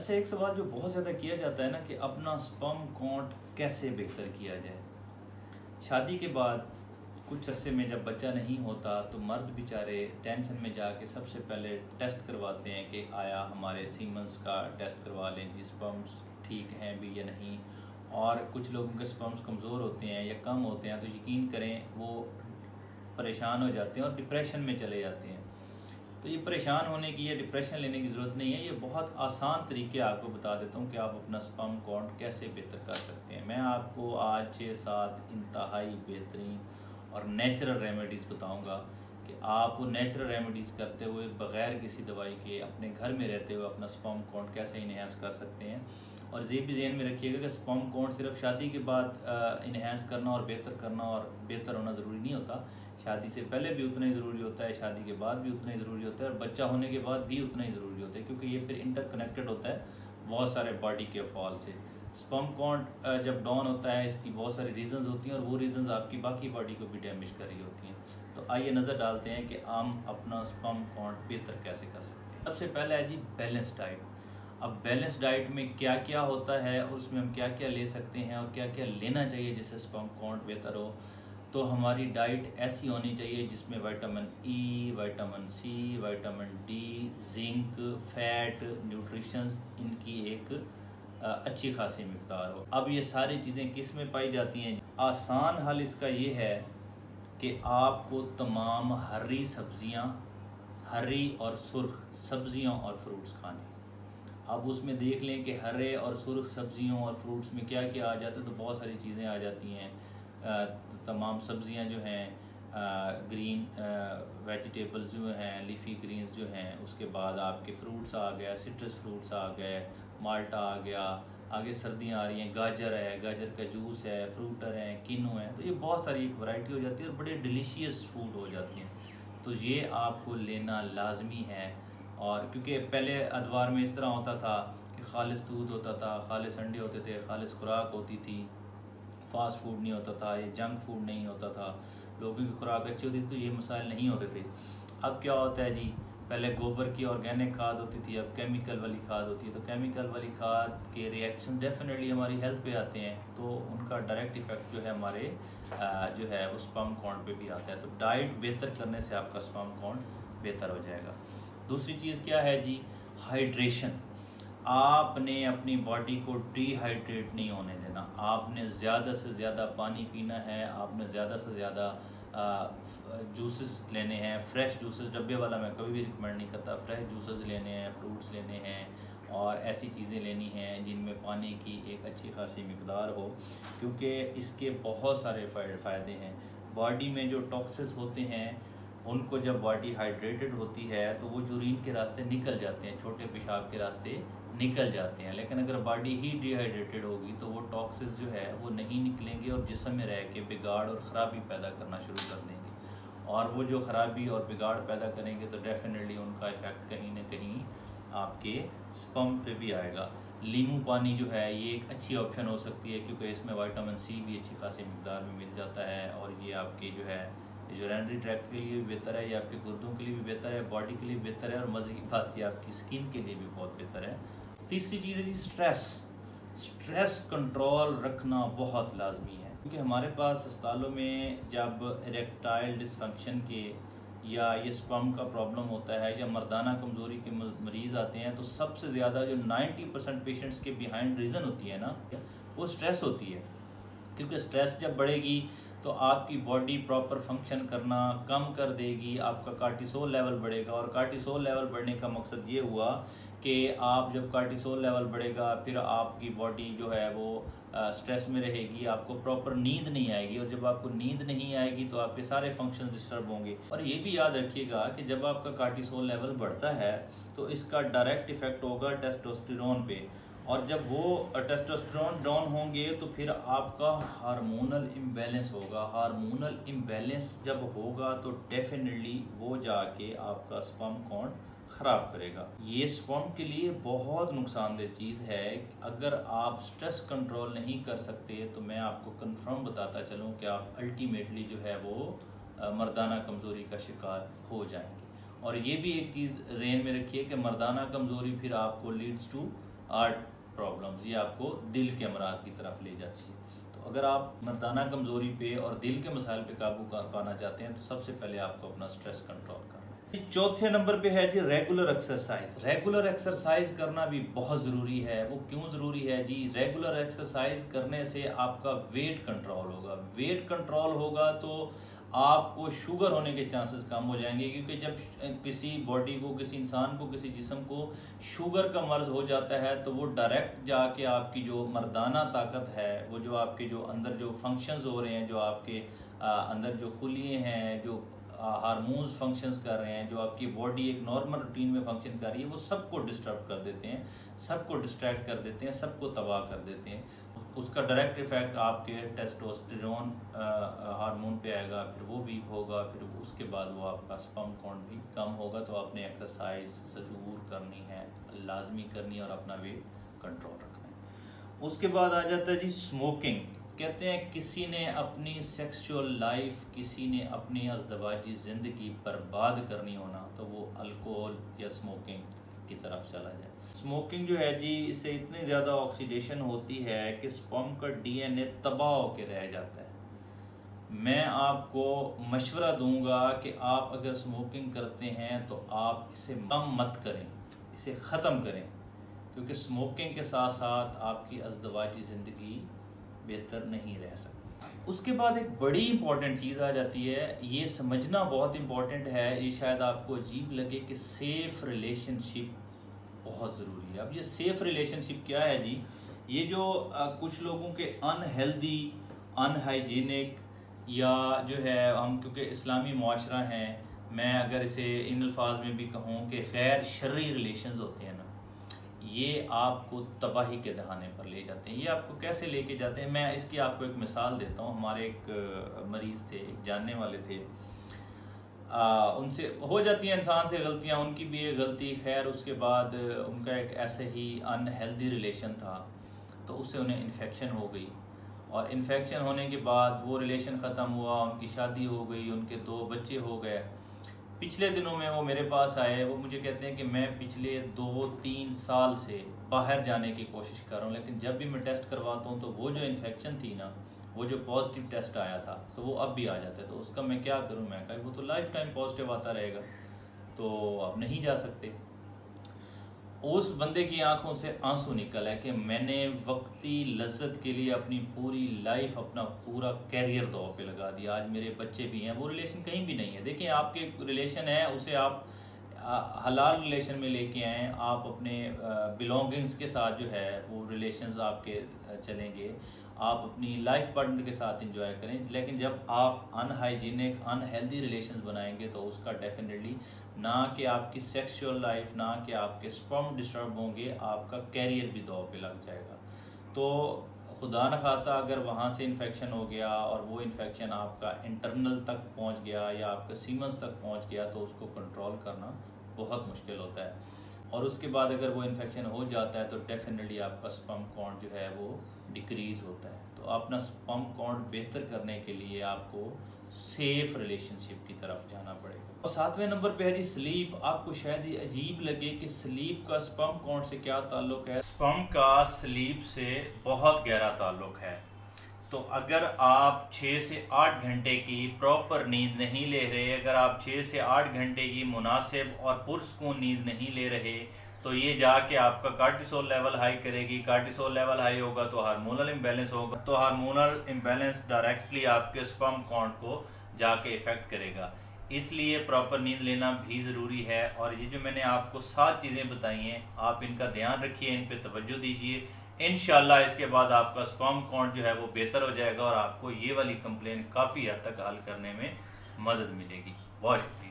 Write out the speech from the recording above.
अच्छा, एक सवाल जो बहुत ज़्यादा किया जाता है ना कि अपना स्पर्म काउंट कैसे बेहतर किया जाए। शादी के बाद कुछ अरसे में जब बच्चा नहीं होता तो मर्द बेचारे टेंशन में जाके सबसे पहले टेस्ट करवाते हैं कि आया हमारे सीमेंस का टेस्ट करवा लें जी, स्पर्म्स ठीक हैं भी या नहीं। और कुछ लोगों के स्पर्म्स कमज़ोर होते हैं या कम होते हैं तो यकीन करें वो परेशान हो जाते हैं और डिप्रेशन में चले जाते हैं। तो ये परेशान होने की या डिप्रेशन लेने की ज़रूरत नहीं है। ये बहुत आसान तरीके आपको बता देता हूँ कि आप अपना स्पर्म काउंट कैसे बेहतर कर सकते हैं। मैं आपको आज 6-7 इंतहाई बेहतरीन और नेचुरल रेमेडीज़ बताऊँगा कि आप वो नेचुरल रेमेडीज़ करते हुए बग़ैर किसी दवाई के अपने घर में रहते हुए अपना स्पर्म काउंट कैसे इन्हेंस कर सकते हैं। और ये भी ज़हन में रखिएगा कि स्पर्म काउंट सिर्फ शादी के बाद इन्हेंस करना और बेहतर होना ज़रूरी नहीं होता। शादी से पहले भी उतना ही ज़रूरी होता है, शादी के बाद भी उतना ही ज़रूरी होता है और बच्चा होने के बाद भी उतना ही ज़रूरी होता है, क्योंकि ये फिर इंटरकनेक्टेड होता है बहुत सारे बॉडी के फॉल से। स्पर्म काउंट जब डाउन होता है इसकी बहुत सारी रीज़न्स होती हैं और वो रीज़न्स आपकी बाकी बॉडी को भी डैमेज कर रही होती हैं। तो आइए नज़र डालते हैं कि हम अपना स्पर्म काउंट बेहतर कैसे कर सकते हैं। सबसे पहले है जी बैलेंस डाइट। अब बैलेंस डाइट में क्या क्या होता है और उसमें हम क्या क्या ले सकते हैं और क्या क्या लेना चाहिए जिससे स्पर्म काउंट बेहतर हो। तो हमारी डाइट ऐसी होनी चाहिए जिसमें vitamin E, vitamin C, vitamin D, zinc, fat, nutritions इनकी एक अच्छी खासी मिकदार हो। अब ये सारी चीज़ें किस में पाई जाती हैं? आसान हल इसका ये है कि आपको तमाम हरी सब्जियां, हरी और सुर्ख सब्जियों और फ्रूट्स खाने। अब उसमें देख लें कि हरे और सुर्ख सब्जियों और फ्रूट्स में क्या क्या आ जाता है, तो बहुत सारी चीज़ें आ जाती हैं। तमाम सब्जियां जो हैं, ग्रीन वेजिटेबल्स जो हैं, लीफी ग्रीन्स जो हैं, उसके बाद आपके फ्रूट्स आ गया, सिट्रस फ्रूट्स आ गए, माल्टा आ गया, आगे सर्दियां आ रही हैं, गाजर है, गाजर का जूस है, फ्रूटर है, किनो है। तो ये बहुत सारी एक वैरायटी हो जाती है और बड़े डिलीशियस फूड हो जाती हैं। तो ये आपको लेना लाजमी है। और क्योंकि पहले अदवार में इस तरह होता था कि खालिस दूध होता था, खालिस अंडे होते थे, खालिस खुराक होती थी, फास्ट फूड नहीं होता था, ये जंक फूड नहीं होता था, लोगों की खुराक अच्छी होती थी तो ये मसाइल नहीं होते थे। अब क्या होता है जी, पहले गोबर की ऑर्गेनिक खाद होती थी, अब केमिकल वाली खाद होती है। तो केमिकल वाली खाद के रिएक्शन डेफिनेटली हमारी हेल्थ पे आते हैं, तो उनका डायरेक्ट इफेक्ट जो है हमारे जो है वो स्पर्म काउंट पे भी आता है। तो डाइट बेहतर करने से आपका स्पर्म काउंट बेहतर हो जाएगा। दूसरी चीज़ क्या है जी, हाइड्रेशन। आपने अपनी बॉडी को डिहाइड्रेट नहीं होने देना। आपने ज़्यादा से ज़्यादा पानी पीना है, आपने ज़्यादा से ज़्यादा जूसेस लेने हैं, फ्रेश जूसेस। डब्बे वाला मैं कभी भी रिकमेंड नहीं करता। फ्रेश जूसेस लेने हैं, फ्रूट्स लेने हैं और ऐसी चीज़ें लेनी हैं जिनमें पानी की एक अच्छी खासी मिकदार हो, क्योंकि इसके बहुत सारे फ़ायदे हैं। बॉडी में जो टॉक्सिन्स होते हैं उनको जब बॉडी हाइड्रेटेड होती है तो वो यूरिन के रास्ते निकल जाते हैं, छोटे पेशाब के रास्ते निकल जाते हैं। लेकिन अगर बॉडी ही डिहाइड्रेटेड होगी तो वो टॉक्सिन्स जो है वो नहीं निकलेंगे और जिस्म में रह के बिगाड़ और ख़राबी पैदा करना शुरू कर देंगे। और वो जो ख़राबी और बिगाड़ पैदा करेंगे तो डेफिनेटली उनका इफ़ेक्ट कहीं ना कहीं आपके स्पर्म पे भी आएगा। नींबू पानी जो है ये एक अच्छी ऑप्शन हो सकती है, क्योंकि इसमें विटामिन सी भी अच्छी खासी मिकदार में मिल जाता है और ये आपके जो है यूरिनरी ट्रैक्ट के लिए भी बेहतर है, ये आपके गुर्दों के लिए भी बेहतर है, बॉडी के लिए बेहतर है और मज़े की बात ये आपकी स्किन के लिए भी बहुत बेहतर है। तीसरी चीज़ है जी स्ट्रेस। स्ट्रेस कंट्रोल रखना बहुत लाजमी है, क्योंकि हमारे पास अस्पतालों में जब इरेक्टाइल डिसफंक्शन के या ये स्पर्म का प्रॉब्लम होता है या मर्दाना कमज़ोरी के मरीज़ आते हैं तो सबसे ज़्यादा जो 90% पेशेंट्स के बिहाइंड रीज़न होती है ना, वो स्ट्रेस होती है। क्योंकि स्ट्रेस जब बढ़ेगी तो आपकी बॉडी प्रॉपर फंक्शन करना कम कर देगी, आपका कार्टिसोल लेवल बढ़ेगा और कार्टिसोल लेवल बढ़ने का मकसद ये हुआ कि आप जब कार्टिसोल लेवल बढ़ेगा फिर आपकी बॉडी जो है वो स्ट्रेस में रहेगी, आपको प्रॉपर नींद नहीं आएगी और जब आपको नींद नहीं आएगी तो आपके सारे फंक्शन डिस्टर्ब होंगे। और ये भी याद रखिएगा कि जब आपका कार्टिसोल लेवल बढ़ता है तो इसका डायरेक्ट इफेक्ट होगा टेस्टोस्टेरोन पे, और जब वो टेस्टोस्टेरोन डाउन होंगे तो फिर आपका हार्मोनल इम्बैलेंस होगा। हार्मोनल इम्बैलेंस जब होगा तो डेफिनेटली वो जाके आपका स्पर्म काउंट ख़राब करेगा। ये स्पर्म के लिए बहुत नुकसानदेह चीज़ है। अगर आप स्ट्रेस कंट्रोल नहीं कर सकते तो मैं आपको कंफर्म बताता चलूँ कि आप अल्टीमेटली जो है वो मर्दाना कमज़ोरी का शिकार हो जाएंगे। और ये भी एक चीज़ ज़हन में रखिए कि मर्दाना कमज़ोरी फिर आपको लीड्स टू हार्ट प्रॉब्लम्स, ये आपको दिल के अमराज की तरफ ले जाती है। तो अगर आप मर्दाना कमज़ोरी पे और दिल के मसाइल पे काबू पाना चाहते हैं तो सबसे पहले आपको अपना स्ट्रेस कंट्रोल करना है। चौथे नंबर पे है जी रेगुलर एक्सरसाइज। रेगुलर एक्सरसाइज करना भी बहुत ज़रूरी है। वो क्यों ज़रूरी है जी? रेगुलर एक्सरसाइज करने से आपका वेट कंट्रोल होगा। वेट कंट्रोल होगा तो आपको शुगर होने के चांसेस कम हो जाएंगे, क्योंकि जब किसी बॉडी को, किसी इंसान को, किसी जिस्म को शुगर का मर्ज हो जाता है तो वो डायरेक्ट जाके आपकी जो मर्दाना ताकत है, वो जो आपके जो अंदर जो फंक्शंस हो रहे हैं, जो आपके अंदर जो खुलिए हैं, जो हार्मोन्स फंक्शंस कर रहे हैं, जो आपकी बॉडी एक नॉर्मल रूटीन में फंक्शन कर रही है, वो सबको डिस्टर्ब कर देते हैं, सबको डिस्ट्रैक्ट कर देते हैं, सबको तबाह कर देते हैं। उसका डायरेक्ट इफेक्ट आपके टेस्टोस्टेरोन हार्मोन पे आएगा, फिर वो वीक होगा, फिर उसके बाद वो आपका स्पर्म काउंट भी कम होगा। तो आपने एक्सरसाइज ज़रूर करनी है, लाजमी करनी है और अपना वेट कंट्रोल रखना है। उसके बाद आ जाता है जी स्मोकिंग। कहते हैं किसी ने अपनी सेक्सुअल लाइफ, किसी ने अपनी अज़दवाजी ज़िंदगी बर्बाद करनी होना तो वो अल्कोहल या स्मोकिंग की तरफ चला जाए। स्मोकिंग जो है जी, इससे इतनी ज़्यादा ऑक्सीडेशन होती है कि स्पर्म का डीएनए तबाह होकर रह जाता है। मैं आपको मशवरा दूंगा कि आप अगर स्मोकिंग करते हैं तो आप इसे कम मत करें, इसे ख़त्म करें, क्योंकि स्मोकिंग के साथ साथ आपकी अज़दवाजी ज़िंदगी बेहतर नहीं रह सकती। उसके बाद एक बड़ी इंपॉर्टेंट चीज़ आ जाती है, ये समझना बहुत इंपॉर्टेंट है, ये शायद आपको अजीब लगे कि सेफ़ रिलेशनशिप बहुत ज़रूरी है। अब ये सेफ़ रिलेशनशिप क्या है जी? ये जो कुछ लोगों के अनहेल्दी, अनहाइजीनिक या जो है, हम क्योंकि इस्लामी मुआशरा हैं, मैं अगर इसे इन अल्फाज में भी कहूँ कि गैर शर्ई रिलेशंस होते हैं ना, ये आपको तबाही के दहाने पर ले जाते हैं। ये आपको कैसे लेके जाते हैं? मैं इसकी आपको एक मिसाल देता हूँ। हमारे एक मरीज़ थे, एक जानने वाले थे, उनसे हो जाती हैं इंसान से गलतियाँ, उनकी भी एक गलती। खैर उसके बाद उनका एक ऐसे ही अनहेल्दी रिलेशन था, तो उससे उन्हें इन्फेक्शन हो गई, और इन्फेक्शन होने के बाद वो रिलेशन ख़त्म हुआ, उनकी शादी हो गई, उनके 2 बच्चे हो गए। पिछले दिनों में वो मेरे पास आए, वो मुझे कहते हैं कि मैं पिछले 2-3 साल से बाहर जाने की कोशिश कर रहा हूँ, लेकिन जब भी मैं टेस्ट करवाता हूँ तो वो जो इन्फेक्शन थी ना, वो जो पॉजिटिव टेस्ट आया था तो वो अब भी आ जाता है। तो उसका मैं क्या करूँ? मैं कहा वो तो लाइफ टाइम पॉजिटिव आता रहेगा, तो अब नहीं जा सकते। उस बंदे की आंखों से आंसू निकल है कि मैंने वक्ती लज्जत के लिए अपनी पूरी लाइफ, अपना पूरा कैरियर दांव पे लगा दिया। आज मेरे बच्चे भी हैं, वो रिलेशन कहीं भी नहीं है। देखिए, आपके रिलेशन है, उसे आप हलाल रिलेशन में लेके आएँ, आप अपने बिलोंगिंग्स के साथ जो है वो रिलेशंस आपके चलेंगे, आप अपनी लाइफ पार्टनर के साथ एंजॉय करें। लेकिन जब आप अनहाइजीनिक, अनहेल्दी रिलेशंस बनाएंगे तो उसका डेफिनेटली ना कि आपकी सेक्सुअल लाइफ, ना कि आपके स्पर्म डिस्टर्ब होंगे, आपका कैरियर भी दांव पे लग जाएगा। तो खुदा न खासा अगर वहाँ से इन्फेक्शन हो गया और वो इन्फेक्शन आपका इंटरनल तक पहुँच गया या आपके सीमन्स तक पहुँच गया, तो उसको कंट्रोल करना बहुत मुश्किल होता है। और उसके बाद अगर वो इन्फेक्शन हो जाता है तो डेफिनेटली आपका स्पर्म काउंट जो है वो डिक्रीज़ होता है। तो अपना स्पर्म काउंट बेहतर करने के लिए आपको सेफ रिलेशनशिप की तरफ जाना पड़ेगा। और 7वें नंबर पे है जी स्लीप। आपको शायद ये अजीब लगे कि स्लीप का स्पर्म काउंट से क्या ताल्लुक है। स्पर्म का स्लीप से बहुत गहरा ताल्लुक है। तो अगर आप 6 से 8 घंटे की प्रॉपर नींद नहीं ले रहे, अगर आप 6 से 8 घंटे की मुनासिब और पुरसकून नींद नहीं ले रहे, तो ये जाके आपका कार्टिसोल लेवल हाई करेगी। कार्टिसोल लेवल हाई होगा तो हार्मोनल इम्बैलेंस होगा, तो हार्मोनल इम्बैलेंस डायरेक्टली आपके स्पर्म काउंट को जाके इफ़ेक्ट करेगा। इसलिए प्रॉपर नींद लेना भी ज़रूरी है। और ये जो मैंने आपको 7 चीज़ें बताई हैं, आप इनका ध्यान रखिए, इन पे तवज्जो दीजिए। इंशाल्लाह इसके बाद आपका स्पर्म काउंट जो है वो बेहतर हो जाएगा और आपको ये वाली कंप्लेन काफ़ी हद तक हल करने में मदद मिलेगी। बहुत शुक्रिया।